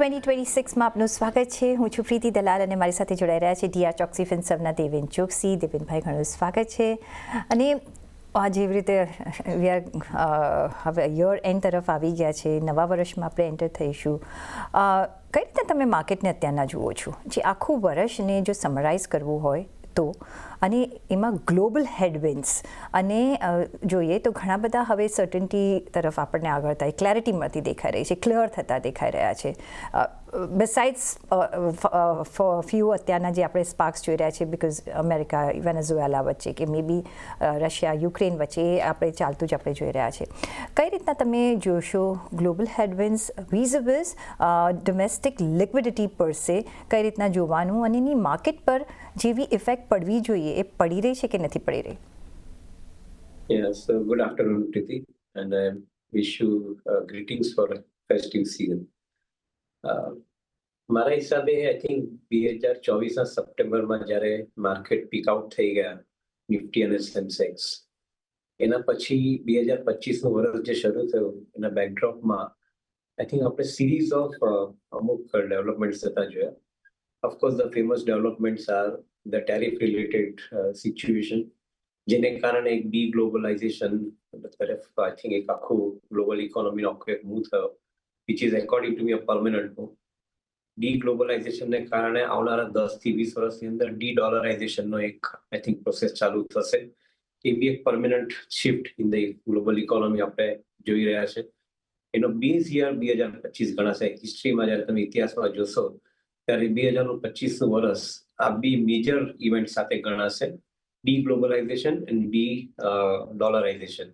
2026માં આપનું સ્વાગત છે. હું છું પ્રીતિ દલાલ અને મારી સાથે જોડાઈ રહ્યા છે ડીઆર ચોકસી ફિન્સર્વના દેવેન ચોકસી. દેવેનભાઈ, ઘણું સ્વાગત છે. અને જેવી રીતે હવે યર એન્ડ તરફ આવી ગયા છે, નવા વર્ષમાં આપણે એન્ટર થઈશું. કઈ રીતે તમે માર્કેટને અત્યારના જુઓ છો? જે આખું વર્ષને જો સમરાઇઝ કરવું હોય તો, અને એમાં ગ્લોબલ હેડવિન્ડ્સ અને જોઈએ તો ઘણા બધા હવે સર્ટન્ટી તરફ આપણને આગળ થાય, ક્લેરિટી મળતી દેખાઈ રહી છે, ક્લિયર થતા દેખાઈ રહ્યા છે. બિસાઇડ્સ ફ્યુ અત્યારના જે આપણે સ્પાર્ક્સ જોઈ રહ્યા છે, બિકોઝ અમેરિકા વેનેઝુએલા વચ્ચે કે મે બી રશિયા યુક્રેન વચ્ચે એ આપણે ચાલતું જ આપણે જોઈ રહ્યા છે. કઈ રીતના તમે જોશો ગ્લોબલ હેડવિન્ડ્સ વિઝિબલ્સ ડોમેસ્ટિક લિક્વિડિટી પર સે, કઈ રીતના જોવાનું અને એની માર્કેટ પર જેવી ઇફેક્ટ પડવી જોઈએ એ પડી રહી છે કે નથી પડી રહી? Yes, so good afternoon, Priti, and I wish you greetings for festive season. મારા હિસાબે આઈ થિંક 2024ના સપ્ટેમ્બરમાં જ્યારે માર્કેટ પીક આઉટ થઈ ગયા નિફ્ટી અને સેન્સેક્સ, એના પછી 2025નું વર્ષ જે શરૂ થયું એના બેકડ્રોપમાં આઈ થિંક આપણે સિરીઝ ઓફ અમુક ડેવલપમેન્ટ્સ થતા જોયા. Of course the famous developments are the tariff related situation, જેને કારણે એક ડી ગ્લોબલાઇઝેશન તરફ આઈ થિંક એક આખું ગ્લોબલ ઇકોનોમીનો આખો એક મૂવ થયો, which is according to me a permanent move. ડી ગ્લોબલાઇઝેશનને કારણે આવનારા 10 થી 20 વર્ષની અંદર ડી ડોલરાઇઝેશનનો એક આઈ થિંક પ્રોસેસ ચાલુ થશે. એ બી એક permanent shift in the global economy આપણે જોઈ રહ્યા છે. એનો બેઝ યર 2025 ગણાશે. હિસ્ટ્રીમાં જ્યારે તમે ઇતિહાસમાં જોશો ત્યારે 2025નું વર્ષ આ બી મેજર ઇવેન્ટ સાથે ગણાશે, D globalisation and D dollarisation.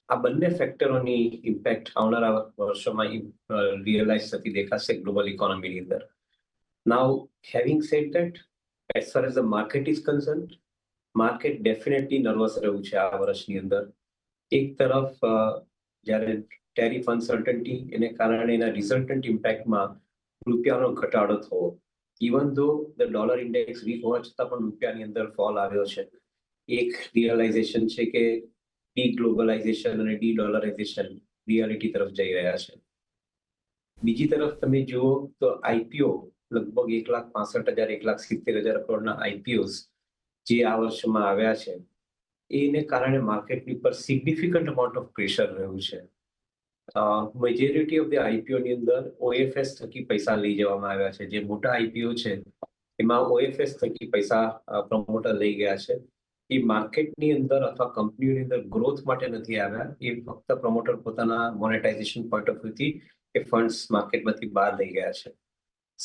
આ બંને ફેક્ટરોની ઇમ્પેક્ટ આવનારા વર્ષોમાં રિયલાઇઝ થતી દેખાશે ગ્લોબલ ઇકોનોમીની અંદર. Now having said that, as far as the market is concern, market definitely nervous રહ્યું છે આ વર્ષની અંદર. એક તરફ જ્યારે ટેરિફ અનસર્ટન્ટી એને કારણે એના રિઝલ્ટન્ટ ઇમ્પેક્ટમાં રૂપિયાનો ઘટાડો થવો, ઇવન ધો ધ ડોલર ઇન્ડેક્સ વીક હોવા છતાં પણ રૂપિયાની અંદર ફોલ આવ્યો છે. એક રિયલાઇઝેશન છે કે ડી ગ્લોબલાઇઝેશન અને ડી ડોલરાઇઝેશન રિયાલિટી તરફ જઈ રહ્યા છે. બીજી તરફ તમે જુઓ તો આઈપીઓ લગભગ 1,65,000 1,70,000 કરોડના આઈપીઓસ જે આ વર્ષમાં આવ્યા છે, એને કારણે માર્કેટની પર સિગ્નિફિકન્ટ અમાઉન્ટ ઓફ પ્રેશર રહ્યું છે. મેજોરિટી ઓફ ધ આઈપીઓની અંદર ઓએફએસ થકી પૈસા લઈ જવામાં આવ્યા છે. જે મોટા આઈપીઓ છે એમાં ઓએફએસ થકી પૈસા પ્રમોટર લઈ ગયા છે. એ માર્કેટની અંદર અથવા કંપનીઓની અંદર ગ્રોથ માટે નથી આવ્યા, એ ફક્ત પ્રમોટર પોતાના મોનેટાઇઝેશન પોઈન્ટ ઓફ વ્યૂથી એ ફંડ્સ માર્કેટમાંથી બહાર લઈ ગયા છે.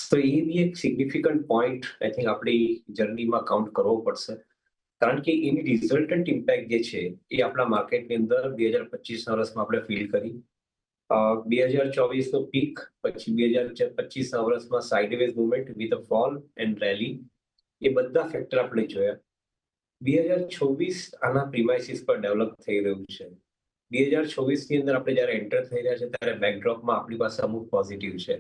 તો એ બી એક સિગ્નિફિકન્ટ પોઈન્ટ આઈ થિંક આપણી જર્નીમાં કાઉન્ટ કરવો પડશે, કારણ કે એની રિઝલ્ટન્ટ ઇમ્પેક્ટ જે છે એ આપણા માર્કેટની અંદર 2025ના વર્ષમાં આપણે ફીલ કરી. 2024નો પીક પછી 2025ના વર્ષમાં sideways movement with a fall and rally, એ બધા ફેક્ટર આપણે જોયા. 2026 આના પ્રિમાઇસીસ પર ડેવલપ થઈ રહ્યું છે. 2024ની અંદર આપણે જ્યારે એન્ટર થઈ રહ્યા છે ત્યારે બેકડ્રોપમાં આપણી પાસે અમુક પોઝિટિવ છે.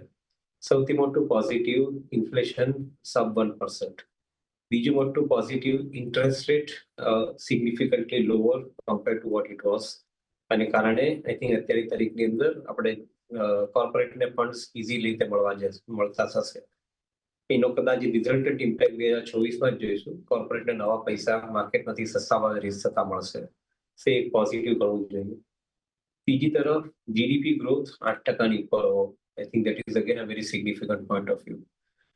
સૌથી મોટું પોઝિટિવ ઇન્ફ્લેશન સબ 1%. બીજું મોટું positive interest rate significantly lower compare to what it was. અને કારણે આઈ થિંક અત્યારની તારીખની અંદર આપણે કોર્પોરેટને ફંડ્સ ઇઝીલી રીતે મળતા થશે. એનો કદાચ રિઝલ્ટન્ટ ઇમ્પેક્ટ 2024માં જ જોઈશું. કોર્પોરેટને નવા પૈસા માર્કેટમાંથી સસ્તામાં રીસ થતા મળશે, સે એક પોઝિટિવ કરવું જોઈએ. બીજી તરફ જીડીપી ગ્રોથ 8%ની ઉપર હોવો, I think that is again a very significant point of view.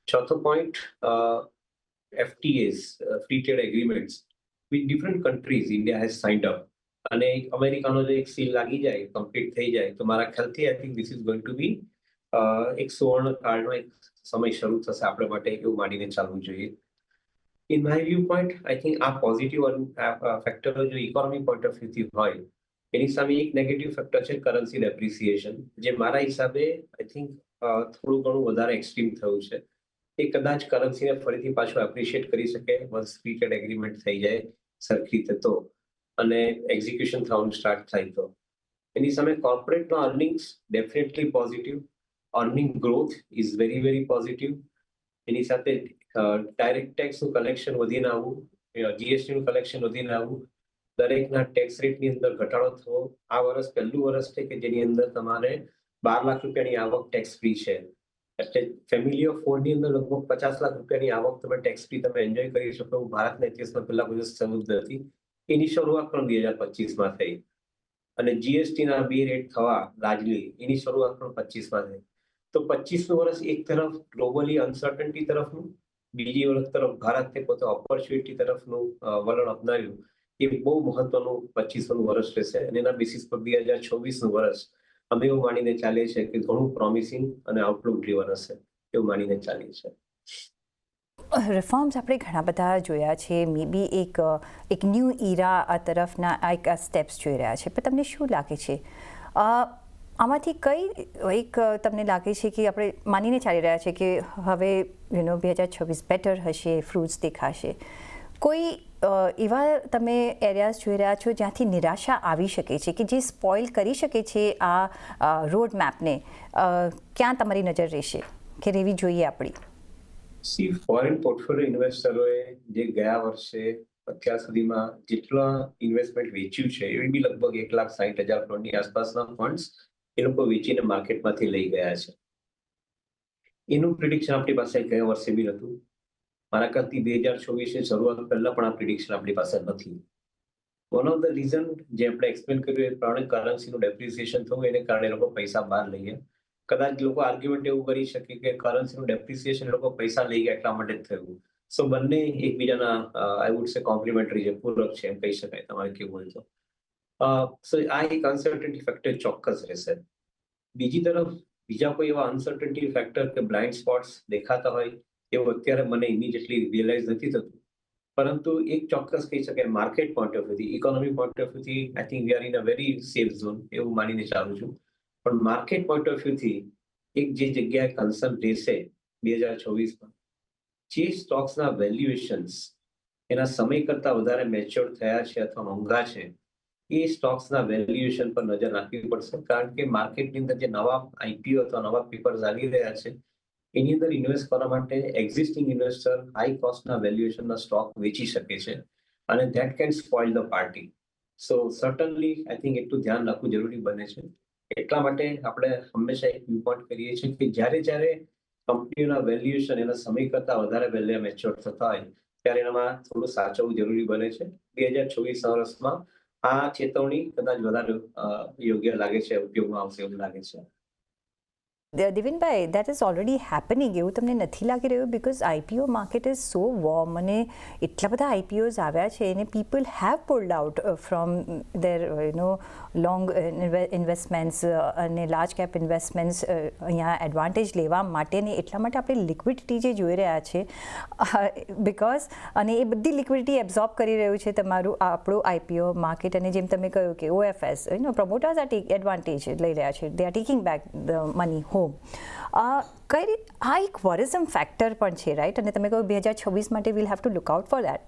ચોથો point, FTAs, free trade agreements with different countries India has signed up. અને અમેરિકાનો જો એક સીલ લાગી જાય, કમ્પ્લીટ થઈ જાય, તો મારા ખ્યાલથી I think this is going to be એક સુવર્ણ કાળનો એક સમય શરૂ થશે આપણે માટે, એવું માનીને ચાલવું જોઈએ. In my view point I think આ પોઝિટિવ ફેક્ટરો જો ઇકોનોમી પોઈન્ટ ઓફ વ્યૂથી હોય, એની સામે એક નેગેટિવ ફેક્ટર છે કરન્સી ડેપ્રિસિએશન, જે મારા હિસાબે આઈ થિંક થોડું ઘણું વધારે એક્સ્ટ્રીમ થયું છે. એ કદાચ કરન્સીને ફરીથી પાછું એપ્રિશિએટ કરી શકે વન્સ ફ્રી ટ્રેડ એગ્રીમેન્ટ થઈ જાય સરખી રીતે તો, અને એક્ઝિક્યુશન થવાનું સ્ટાર્ટ થાય તો. એની સામે કોર્પોરેટનો earnings definitely positive, earning growth is very very positive. એની સાથે ડાયરેક્ટ ટેક્સનું કલેક્શન વધીને આવવું, જીએસટીનું કલેક્શન વધીને આવવું, દરેકના ટેક્સ રેટની અંદર ઘટાડો થવો. આ વર્ષ પહેલું વર્ષ છે કે જેની અંદર તમારે 12 લાખ રૂપિયાની આવક ટેક્સ ફ્રી છે. એટલે ફેમિલી ઓફ ફોરની અંદર લગભગ 50 લાખ રૂપિયાની આવક તમે ટેક્સ ફ્રી તમે એન્જોય કરી શકો એવું ભારતના ઇતિહાસમાં પહેલા કોઈ દિવસ થયું જ નથી. એની શરૂઆત પણ 2025માં થઈ અને જીએસટીના 2 રેટ થવા લાર્જલી એની શરૂઆત પણ 25માં થઈ. તો 25નું વર્ષ એક તરફ ગ્લોબલી અનસર્ટનિટી તરફનું, બીજી તરફ ભારતે પોતે ઓપોર્ચ્યુનિટી તરફનું વલણ અપનાવ્યું. એ બહુ મહત્વનું 25નું વર્ષ રહેશે અને એના બેસિસ પર 2026નું વર્ષ અમે એવું માનીને ચાલીએ છીએ કે ઘણું પ્રોમિસિંગ અને આઉટલુક ડ્રીવન હશે એવું માનીને ચાલીએ છીએ. રિફોર્મ્સ આપણે ઘણા બધા જોયા છે, મે બી એક ન્યૂ ઇરા આ તરફના એક સ્ટેપ્સ જોઈ રહ્યા છે, પણ તમને શું લાગે છે આમાંથી કઈ એક તમને લાગે છે કે આપણે માનીને ચાલી રહ્યા છે કે હવે 2026 બેટર હશે, ફ્રૂટ્સ દેખાશે, કોઈ એવા તમે એરિયાઝ જોઈ રહ્યા છો જ્યાંથી નિરાશા આવી શકે છે કે જે સ્પોઇલ કરી શકે છે આ રોડ મેપને? ક્યાં તમારી નજર રહેશે કે રહેવી જોઈએ આપણી? ફોરેન પોર્ટફોલિયો ઇન્વેસ્ટરોએ જે ગયા વર્ષે અત્યાર સુધીમાં જેટલા ઇન્વેસ્ટમેન્ટ વેચ્યું છે એ બી લગભગ 1,60,000 કરોડની આસપાસના ફંડ્સ એ લોકો વેચીને માર્કેટમાંથી લઈ ગયા છે. એનું પ્રિડિક્શન આપણી પાસે ગયા વર્ષે બી હતું. મારા ખ્યાલથી 2024 શરૂઆત પહેલા પણ આ પ્રિડિક્શન આપણી પાસે નથી. વન ઓફ ધ રીઝન જે આપણે એક્સપ્લેન કર્યું એ પ્રમાણે કરન્સીનું ડેપ્રિસિએશન થયું એને કારણે લોકો પૈસા બહાર લઈ ગયા. કદાચ લોકો આર્ગ્યુમેન્ટ એવું કરી શકે કે કરન્સીનું ડેપ્રિસિએશન લોકો પૈસા લઈ ગયા એટલા માટે જ થયું. સો બંને એકબીજાના આઈ વુડ સે કોમ્પ્લિમેન્ટરી છે, પૂરક છે એમ કહી શકાય તમારે કેવું હોય તો. સો આ એક અનસર્ટનિટી ફેક્ટર ચોક્કસ રહેશે. બીજી તરફ બીજા કોઈ એવા અનસર્ટનિટી ફેક્ટર કે બ્લાઇન્ડ સ્પોટ્સ દેખાતા હોય એવું અત્યારે મને ઇમિડિયેટલી રિયલાઇઝ નથી થતું. પરંતુ એક ચોક્કસ કહી શકાય માર્કેટ પોઈન્ટ ઓફ વ્યૂથી, ઇકોનોમી પોઈન્ટ ઓફ વ્યૂથી I think we are in a very safe zone એવું માનીને ચાલું છું. પણ માર્કેટ પોઈન્ટ ઓફ વ્યૂથી એક જે જગ્યાએ કન્સર્ન રહેશે 2024માં, જે સ્ટોક્સના વેલ્યુએશન્સ એના સમય કરતા વધારે મેચ્યોર થયા છે અથવા મોંઘા છે એ સ્ટોક્સના વેલ્યુએશન પર નજર રાખવી પડશે. કારણ કે માર્કેટની અંદર જે નવા આઈપીઓ અથવા નવા પેપર્સ આવી રહ્યા છે એની અંદર ઇન્વેસ્ટ કરવા માટે એક્ઝિસ્ટિંગ ઇન્વેસ્ટર હાઈ કોસ્ટના વેલ્યુએશનના સ્ટોક વેચી શકે છે અને that can spoil the party. So સર્ટનલી I think એટલું ધ્યાન રાખવું જરૂરી બને છે. એટલા માટે આપણે હંમેશા એક વ્યૂ પોઈન્ટ કરીએ છીએ કે જ્યારે કંપનીઓના વેલ્યુએશન એના સમય કરતા વધારે વેલ્યુ મેચ્યોર થતા હોય ત્યારે એનામાં થોડું સાચવવું જરૂરી બને છે. 2024 વર્ષમાં આ ચેતવણી કદાચ વધારે યોગ્ય લાગે છે, ઉપયોગમાં આવશે એવું લાગે છે. દેવિનભાઈ, દેટ ઇઝ ઓલરેડી હેપનિંગ એવું તમને નથી લાગી રહ્યું? Because IPO market is so warm અને એટલા બધા આઈપીઓઝ આવ્યા છે અને people have pulled out from there long investments અને લાર્જ કેપ ઇન્વેસ્ટમેન્ટ્સ અહીંયા એડવાન્ટેજ લેવા માટે ને એટલા માટે આપણે લિક્વિડિટી જે જોઈ રહ્યા છે બિકોઝ અને એ બધી લિક્વિડિટી એબ્ઝોર્બ કરી રહ્યું છે તમારું આપણું આઈપીઓ માર્કેટ. અને જેમ તમે કહ્યું કે ઓએફએસ પ્રમોટર્સ આ એડવાન્ટેજ લઈ રહ્યા છે, they are taking back the money home. કઈ રીતે આ એક વરિઝમ ફેક્ટર પણ છે, રાઈટ? અને તમે કહ્યું 2026 માટે will have to look out for that.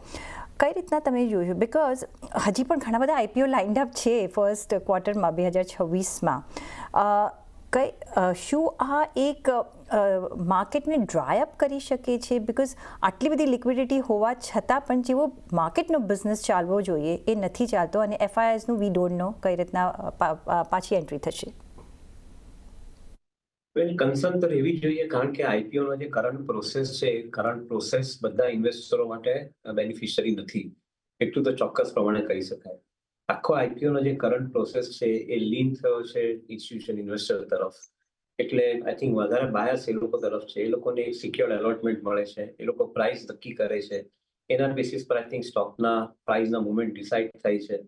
કઈ રીતના તમે જોશો? બિકોઝ હજી પણ ઘણા બધા આઈપીઓ લાઇન્ડ અપ છે ફર્સ્ટ ક્વાર્ટરમાં 2026માં. શું આ એક માર્કેટને ડ્રાય અપ કરી શકે છે? બિકોઝ આટલી બધી લિક્વિડિટી હોવા છતાં પણ જેવો માર્કેટનો બિઝનેસ ચાલવો જોઈએ એ નથી ચાલતો અને એફઆઈઆઈઝનું વી ડોન્ટ નો કઈ રીતના પાછી એન્ટ્રી થશે. કન્સર્ન તો રહેવી જોઈએ કારણ કે આઈપીઓનો જે કરંટ પ્રોસેસ છે કરંટ પ્રોસેસ બધા ઇન્વેસ્ટરો માટે બેનિફિશિયરી નથી એટલું તો ચોક્કસ પ્રમાણે કહી શકાય. આખો આઈપીઓનો જે કરંટ પ્રોસેસ છે એ લીન થયો છે ઇન્સ્ટિટ્યુશન ઇન્વેસ્ટર તરફ. એટલે આઈ થિંક વધારે બાયર્સ એ લોકો તરફ છે. એ લોકોને એક સિક્યોર્ડ એલોટમેન્ટ મળે છે, એ લોકો પ્રાઇસ નક્કી કરે છે, એના બેસિસ પર આઈ થિંક સ્ટોકના પ્રાઇસના મુવમેન્ટ ડિસાઇડ થાય છે.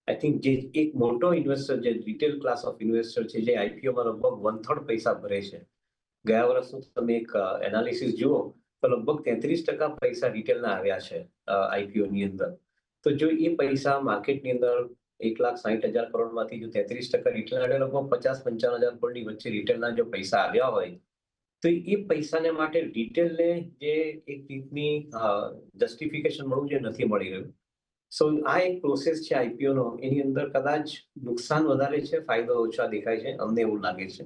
આઈ થિંક જે એક મોટો ઇન્વેસ્ટર જે રિટેલ ક્લાસ ઓફ ઇન્વેસ્ટર છે જે આઈપીઓમાં લગભગ 1/3 પૈસા ભરે છે. ગયા વર્ષનું તમે એક એનાલિસિસ જુઓ તો લગભગ 33% પૈસા રિટેલના આવ્યા છે આઈપીઓની અંદર. તો જો એ પૈસા માર્કેટની અંદર 1,60,000 કરોડમાંથી જો 33% રિટેલના એટલે લગભગ 50-55,000 કરોડની વચ્ચે રિટેલના જો પૈસા આવ્યા હોય તો એ પૈસાને માટે રિટેલને જે એક રીતની જસ્ટિફિકેશન મળવું જે નથી મળી રહ્યું. સો આ એક પ્રોસેસ છે આઈપીઓનો, એની અંદર કદાચ નુકસાન વધારે છે, ફાયદો ઓછા દેખાય છે, અમને એવું લાગે છે.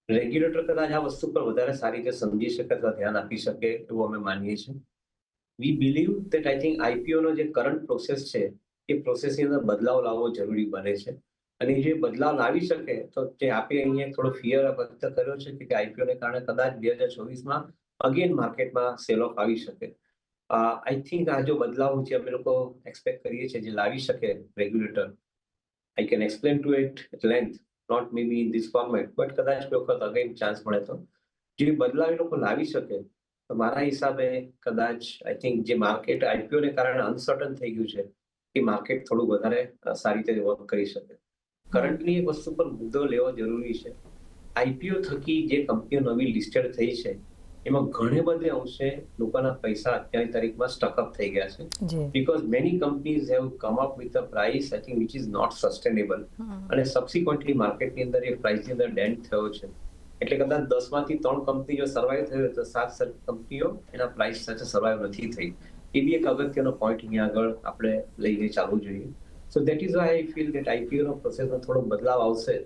રેગ્યુલેટર કદાચ આ વસ્તુ પર વધારે સારી રીતે સમજી શકે અથવા ધ્યાન આપી શકે એવું અમે માનીએ છીએ. We believe that I think આઈપીઓનો જે કરંટ પ્રોસેસ છે એ પ્રોસેસની અંદર બદલાવ લાવવો જરૂરી બને છે. અને જે બદલાવ લાવી શકે તો જે આપે અહીંયા થોડો ફિયર વ્યક્ત કર્યો છે કે આઈપીઓ ને કારણે કદાચ 2024માં અગેન માર્કેટમાં સેલ ઓફ આવી શકે. આઈ થિંક આ જો બદલાવ છે અમે લોકો એક્સપેક્ટ કરીએ છીએ જે લાવી શકે regulator. I can explain to it at length, not maybe in this format, but કદાચ કોઈ વખત અગેન ચાન્સ મળે તો જે બદલાવ એ લોકો લાવી શકે તો મારા હિસાબે કદાચ આઈ થિંક જે માર્કેટ આઈપીઓ ને કારણે અનસર્ટન થઈ ગયું છે એ માર્કેટ થોડું વધારે સારી રીતે વર્ક કરી શકે. કરન્ટલી એક વસ્તુ પર મુદ્દો લેવો જરૂરી છે. આઈપીઓ થકી જે કંપનીઓ નવી લિસ્ટેડ થઈ છે એમાં ઘણે બધે અંશે લોકોના પૈસા અત્યારની તારીખમાં સ્ટકઅપ થઈ ગયા છે. Because many companies have come up with a price I think which is not sustainable અને સબસિક્વન્ટલી માર્કેટની અંદર એ પ્રાઇસની અંદર ડેન્ટ થયો છે. એટલે કદાચ 10માંથી 3 કંપની જો સર્વાઈવ થયો તો 7 કંપનીઓ એના પ્રાઇસ સાથે સર્વાઈવ નથી થઈ. એ બી એક અગત્યનો પોઈન્ટ અહીંયા આગળ આપણે લઈને ચાલવું જોઈએ. So that is why I feel that આઈપીઓનો પ્રોસેસમાં થોડો બદલાવ આવશે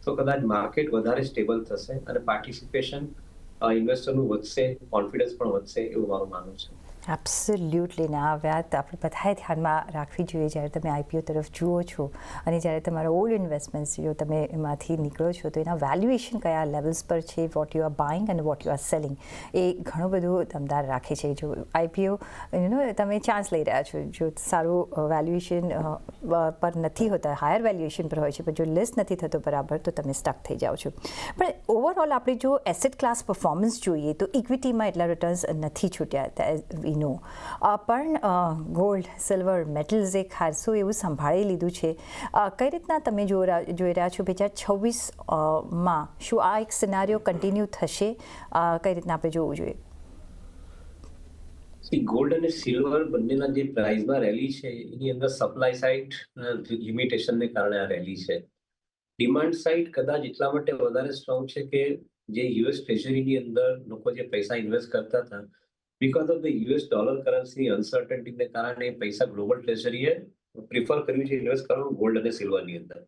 તો કદાચ માર્કેટ વધારે સ્ટેબલ થશે અને પાર્ટિસિપેશન ઇન્વેસ્ટરનું વધશે, કોન્ફિડન્સ પણ વધશે એવું મારું માનવું છે. એબ્સોલ્યુટલી. ને આ વાત આપણે બધાએ ધ્યાનમાં રાખવી જોઈએ જ્યારે તમે આઈપીઓ તરફ જુઓ છો અને જ્યારે તમારા ઓલ્ડ ઇન્વેસ્ટમેન્ટ્સ જો તમે એમાંથી નીકળો છો તો એના વેલ્યુએશન કયા લેવલ્સ પર છે, વોટ યુ આર બાઇંગ અને વોટ યુ આર સેલિંગ, એ ઘણું બધું દમદાર રાખે છે. જો આઈપીઓ તમે ચાન્સ લઈ રહ્યા છો, જો સારું વેલ્યુએશન પર નથી હોતા, હાયર વેલ્યુએશન પર હોય છે, પણ જો લિસ્ટ નથી થતો બરાબર તો તમે સ્ટક થઈ જાઓ છો. પણ ઓવરઓલ આપણે જો એસેટ ક્લાસ પરફોર્મન્સ જોઈએ તો ઇક્વિટીમાં એટલા રિટર્ન્સ નથી છૂટ્યા નો, પણ ગોલ્ડ, સિલ્વર, મેટલ્સ એક ખાસું એવું સંભાળી લીધું છે. કઈ રીતના તમે જોઈ રહ્યા છો 2026માં? શું આ એક સિનારીઓ કન્ટિન્યુ થશે? કઈ રીતના આપણે જોવું જોઈએ? ગોલ્ડ અને સિલ્વર બંનેના જે પ્રાઇસમાં રેલી છે એની અંદર સપ્લાય સાઇડ લિમિટેશનને કારણે આ રેલી છે. ડિમાન્ડ સાઇડ કદાચ એટલા માટે વધારે સ્ટ્રોંગ છે કે જે યુએસ ટ્રેઝરીની અંદર લોકો જે પૈસા ઇન્વેસ્ટ કરતા હતા because of the US dollar કરન્સીની અનસર્ટનિટીને કારણે પૈસા ગ્લોબલ ટ્રેઝરીએ પ્રિફર કર્યું છે ઇન્વેસ્ટ કરવાનું ગોલ્ડ અને સિલ્વરની અંદર.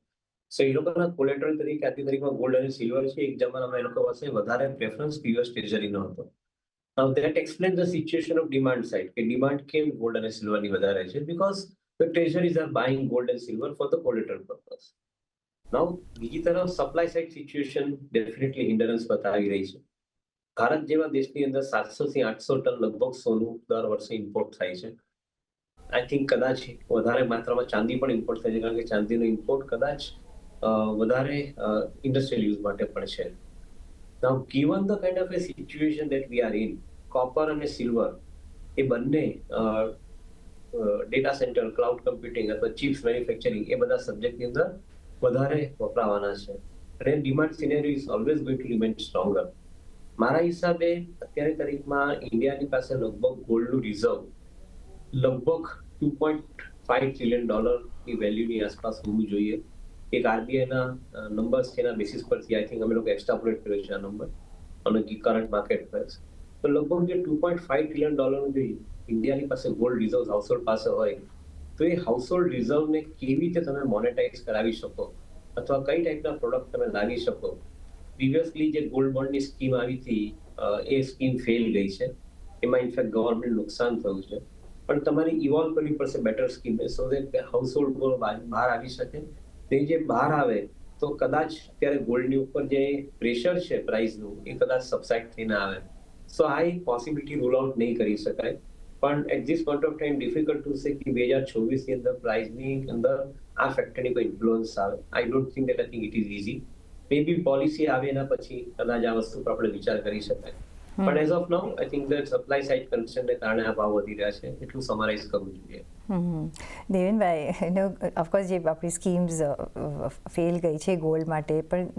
સો એ લોકોના કોલેટરલ તરીકે આજની તારીખમાં ગોલ્ડ અને સિલ્વર છે. એક જમાનામાં એ લોકો પાસે વધારે પ્રેફરન્સ યુએસ ટ્રેઝરીનો હતો. Now that explains the situation of demand side. કે ડિમાન્ડ કેમ ગોલ્ડ અને સિલ્વરની વધારે છે? Because the treasuries are buying gold and silver for the collateral purpose. Now બીજી તરફ સપ્લાય સાઇડ સિચ્યુએશન ડેફિનેટલી હિન્ડરન્સ બતાવી રહી છે. ભારત જેવા દેશની અંદર 700 થી 800 ટન લગભગ સોનું દર વર્ષે ઇમ્પોર્ટ થાય છે. આઈ થિંક કદાચ વધારે માત્રામાં ચાંદી પણ ઇમ્પોર્ટ થાય છે, કારણ કે ચાંદીનો ઇમ્પોર્ટ કદાચ વધારે ઇન્ડસ્ટ્રીયલ યુઝ માટે પણ છે. Now given the kind of a situation that we are in, copper અને સિલ્વર એ બંને ડેટા સેન્ટર, ક્લાઉડ કમ્પ્યુટિંગ અથવા ચિપ્સ મેન્યુફેક્ચરિંગ એ બધા સબ્જેક્ટની અંદર વધારે વપરાવાના છે. અને demand scenario is always going to remain stronger. મારા હિસાબે અત્યારની તારીખમાં ઇન્ડિયાની પાસે લગભગ ગોલ્ડનું રિઝર્વ લગભગ $2.5 ટ્રિલિયન ની વેલ્યુની આસપાસ હોવું જોઈએ. એક આરબીઆઈના નંબર્સ છે, એના બેસિસ પરથી આઈ થિંક અમે લોકો એક્સ્ટ્રાપોલેટ કર્યો છે આ નંબર અને કરંટ માર્કેટ પ્રાઇસ. તો લગભગ જે $2.5 ટ્રિલિયન જો ઇન્ડિયાની પાસે ગોલ્ડ રિઝર્વ હાઉસહોલ્ડ પાસે હોય તો એ હાઉસહોલ્ડ રિઝર્વને કેવી રીતે તમે મોનેટાઇઝ કરાવી શકો અથવા કઈ ટાઈપના પ્રોડક્ટ તમે લાવી શકો. પ્રિવિયસલી જે ગોલ્ડ બોન્ડની સ્કીમ આવી હતી એ સ્કીમ ફેલ ગઈ છે. એમાં ઇનફેક્ટ ગવર્મેન્ટ નુકસાન થયું છે. પણ તમારે ઇવોલ્વ કરવી પડશે better scheme so that household બહાર આવી શકે. તે જે બહાર આવે તો કદાચ ત્યારે ગોલ્ડની ઉપર જે પ્રેશર છે પ્રાઇસનું એ કદાચ સબસાઇડ થઈને આવે. સો આ એક પોસિબિલિટી રૂલ આઉટ નહીં કરી શકાય. પણ at this point of time difficult to say કે 2024ની અંદર પ્રાઇસની અંદર આ ફેક્ટરની કોઈ ઇન્ફ્લુઅન્સ આવે. I don't think that I think it is easy. Maybe policy આવે એના પછી કદાચ આ વસ્તુ પર આપણે વિચાર કરી શકાય. પણ as of now I think that supply side કન્ડિશનને કારણે આ ભાવ વધી રહ્યા છે એટલું સમરાઇઝ કરવું જોઈએ. દેવેનભાઈ, ઓફકોર્સ જે આપણી સ્કીમ્સ ફેલ ગઈ છે ગોલ્ડ માટે, પણ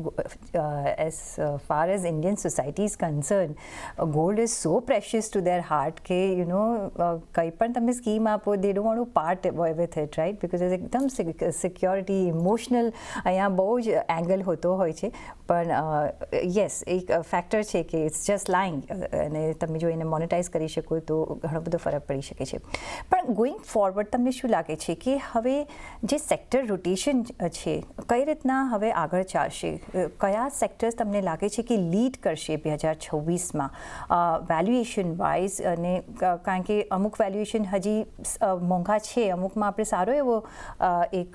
as far as Indian society is concern, gold is so precious to their heart કે કંઈ પણ તમે સ્કીમ આપો they don't want to part with it, right? Because એકદમ સિક્યોરિટી, ઇમોશનલ અહીંયા બહુ જ એંગલ હોતો હોય છે. પણ યસ, એક ફેક્ટર છે કે ઇટ્સ જસ્ટ લાઇંગ, અને તમે જો એને મોનેટાઇઝ કરી શકો તો ઘણો બધો ફરક પડી શકે છે. પણ ગોઈંગ ફોરવર્ડ તમને શું લાગે છે કે હવે જે સેક્ટર રોટેશન છે કઈ રીતના હવે આગળ ચાલશે? કયા સેક્ટર્સ તમને લાગે છે કે લીડ કરશે 2026માં વેલ્યુએશન વાઇઝ? અને કારણ કે અમુક વેલ્યુએશન હજી મોંઘા છે, અમુકમાં આપણે સારો એવો એક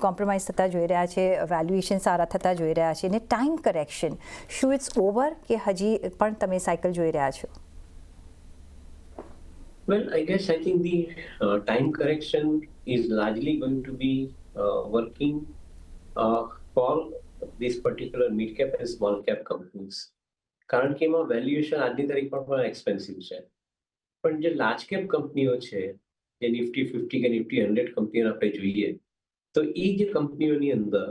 કોમ્પ્રોમાઇઝ થતા જોઈ રહ્યા છે, વેલ્યુએશન સારા થતા જોઈ રહ્યા છે, અને ટાઈમ કરેક્શન શું ઇટ્સ ઓવર કે હજી પણ તમે સાયકલ જોઈ રહ્યા છો? Well, I think the time correction is largely going to be working for this particular mid cap and small cap companies. કારણ કે એમાં વેલ્યુએશન આજની તારીખમાં પણ એક્સપેન્સિવ છે. પણ જે લાર્જ કેપ કંપનીઓ છે, જે નિફ્ટી 50 કે નિફ્ટી 100 કંપનીઓ આપણે જોઈએ, તો એ જે કંપનીઓની અંદર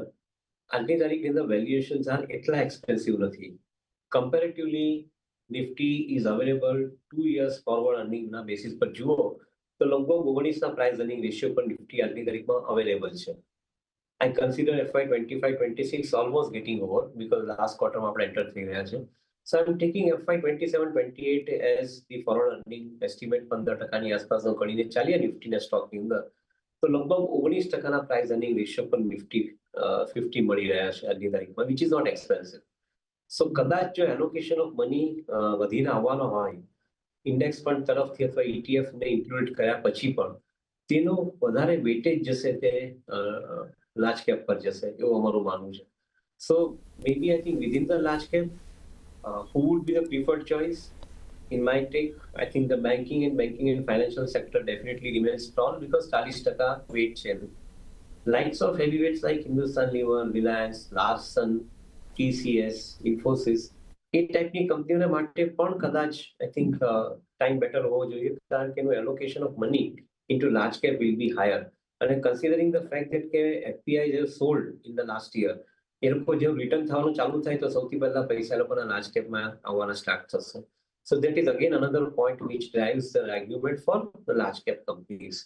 આજની તારીખની અંદર વેલ્યુએશન એટલા એક્સપેન્સિવ નથી. Comparatively Nifty is available 2 years forward અર્નિંગના બેસિસ પર જુઓ તો લગભગ 19ના પ્રાઇસ અર્નિંગ રેશિયો પર નિફ્ટી આજની તારીખમાં અવેલેબલ છે. I consider FY 25-26 almost getting over because last quarter માં આપણે એન્ટર થઈ રહ્યા છે. So I'm taking FY 27-28 as the forward earning estimate 15% આસપાસનો ગણીને ચાલીએ નિફ્ટીના સ્ટોકની અંદર તો લગભગ 19%ના પ્રાઇસ અર્નિંગ રેશિયો પર નિફ્ટી 50 મળી રહ્યા છે આજની તારીખમાં, which is not expensive. સો કદાચ જો એલોકેશન ઓફ મની વધીને આવવાનો હોય ઇન્ડેક્સ ફંડ તરફથી અથવા ETF ને ઇન્ક્લુડ કર્યા પછી પણ તેનો વધારે વેટેજ જશે તે લાર્જ કેપ પર જશે એવું અમારું માનવું છે. So may be I think within the large cap who would be the preferred choice? In my take, I think the banking and financial sector definitely remains strong because 40% weight share. Likes of heavyweights like Hindustan Lever, Reliance, Larsen, TCS, Infosys, એ ટાઈપની કંપનીઓને માટે પણ કદાચ I think time better હોવો જોઈએ કારણ કે એનું allocation of money into large cap will be higher. અને કન્સિડરિંગ ધ ફેક્ટ દેટ કે એફપીઆઈ જે sold in the last year એ લોકો જેવું રિટર્ન થવાનું ચાલુ થાય તો સૌથી પહેલા પૈસા એ લોકોના લાર્જ કેપમાં આવવાના સ્ટાર્ટ થશે. So that is again another point which drives the argument for the large cap companies.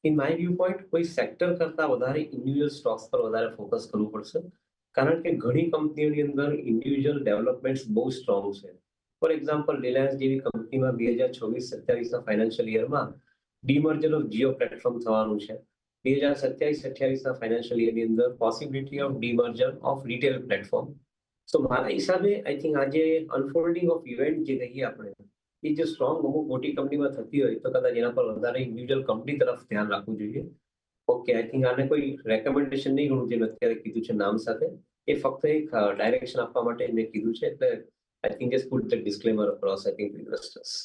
In my view point કોઈ સેક્ટર કરતાં વધારે ઇન્ડિવિજ્યુઅલ સ્ટોક્સ પર વધારે ફોકસ કરવું પડશે કારણ કે ઘણી કંપનીઓની અંદર ઇન્ડિવિજ્યુઅલ ડેવલપમેન્ટ્સ બહુ સ્ટ્રોંગ છે. ફોર એક્ઝામ્પલ રિલાયન્સ જેવી કંપનીમાં 2026-27ના financial year demerger of Jio platform થવાનું છે. 2027-28ના ફાઇનાન્શિયલ યરની અંદર possibility of demerger of retail platform. So મારા હિસાબે આઈ થિંક આજે અનફોલ્ડિંગ ઓફ ઇવેન્ટ જે કહીએ આપણે એ જે સ્ટ્રોંગ અમુક મોટી કંપનીમાં થતી હોય તો કદાચ એના પર વધારે ઇન્ડિવિજ્યુઅલ કંપની તરફ ધ્યાન રાખવું જોઈએ. ઓકે, આઈ થિંક આને કોઈ રેકમેન્ડેશન નહીં ગણું જે મેં અત્યારે કીધું છે નામ સાથે, એ ફક્ત એક ડાયરેક્શન આપવા માટે મેં કીધું છે. એટલે I think just put the disclaimer across I think investors.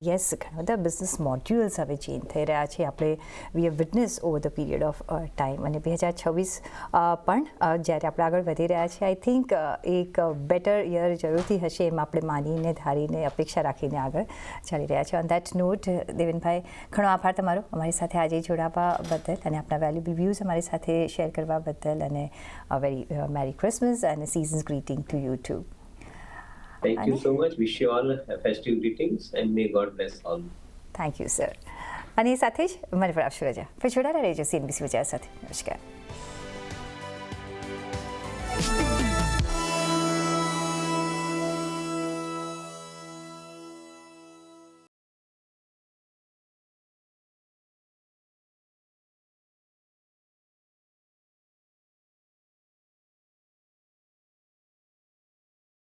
Yes, ઘણા બધા બિઝનેસ મોડ્યુલ્સ હવે ચેન્જ થઈ રહ્યા છે. આપણે we have witness over the period of time અને 2026 પણ જ્યારે આપણે આગળ વધી રહ્યા છીએ આઈ થિંક એક બેટર યર જરૂરથી હશે એમ આપણે માનીને ધારીને અપેક્ષા રાખીને આગળ ચાલી રહ્યા છે. ઓન દેટ નોટ દેવેનભાઈ, ઘણો આભાર તમારો અમારી સાથે આજે જોડાવા બદલ અને આપણા વેલ્યુબલ વ્યૂઝ અમારી સાથે શેર કરવા બદલ અને વેરી મેરી ક્રિસમસ અને seasons greeting to you too. Thank you so much. Wish you all festive greetings and may God bless all. Thank you sir. અને સાથે જ મારી પર આપશો રજા. પછી જોડાયેલા રહેજો CNBC વિચાર સાથે. નમસ્કાર.